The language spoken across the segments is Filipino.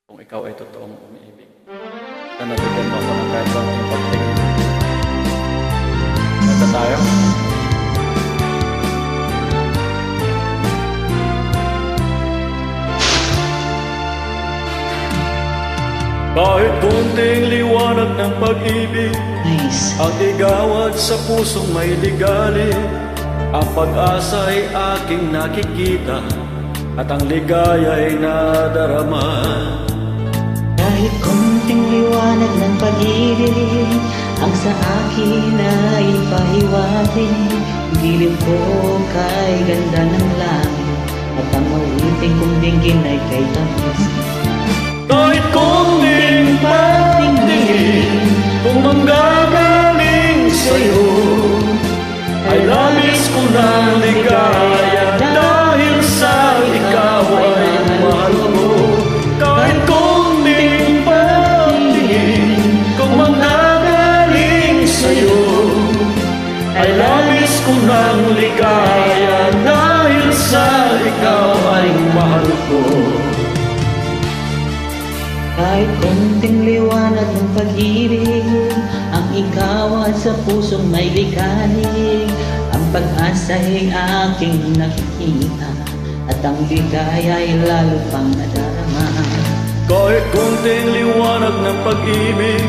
Kung ikaw ay totoong umiibig, sana bigyan mo ako ng kahit konting pagtingin. Kanta tayo? Kahit kunting liwanag ng pag-ibig, Nice. ang igawad sa pusong may ligali. Ang pag-asa ay aking nakikita, at ang ligaya ay nadarama. Kahit konting liwanag ng pag-ibig, ang sa akin ay pahiwatig. Gilid ko kay ganda ng langit, at ang mawiting kong dinggin ay kay tamis. Kahit kunting pagtingin, kung manggagaling sa'yo, ay labis ko ng ligaya, dahil sa ikaw ay mahal ko. Kahit kunting pagtingin, kung manggagaling sa'yo, ay labis ko ng ligaya, dahil sa ikaw ay mahal ko. Kahit konting liwanag ng pag-ibig, ang ikaw at sa pusong may likalig. Ang pag-asa ay aking nakikita, at ang ligaya ay lalo pang nadarama. Kahit konting liwanag ng pag-ibig,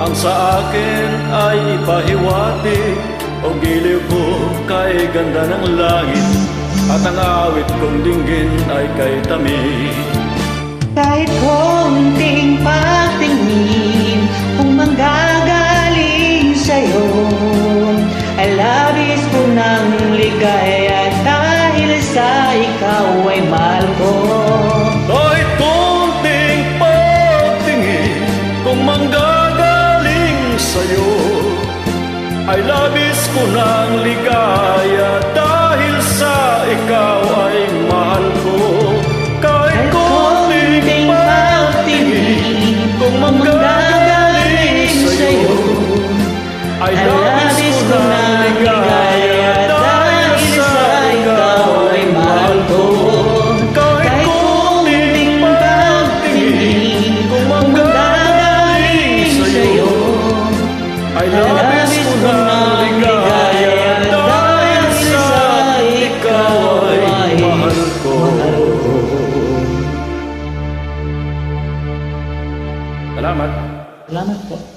ang sa akin ay ipahiwatig. O giliw ko kay ganda ng langit, at ang awit kong dinggin ay kay tamis. Kahit konting pagtingin, kung manggagaling sa'yo, ay labis ko ng ligaya, dahil sa ikaw ay mahal ko. Kahit konting pagtingin, kung manggagaling sa'yo, ay labis ko ng ligaya, dahil sa ikaw ay mahal ko. Kahit konting pagtingin, kung manggagaling sa'yo, ay labis ko ng ligaya, dahil sa ikaw ay mahal ko. Kahit konting pagtingin, kung manggagaling sa'yo, ay labis ko ng ligaya, dahil sa ikaw ay mahal ko. Salamat. Salamat po.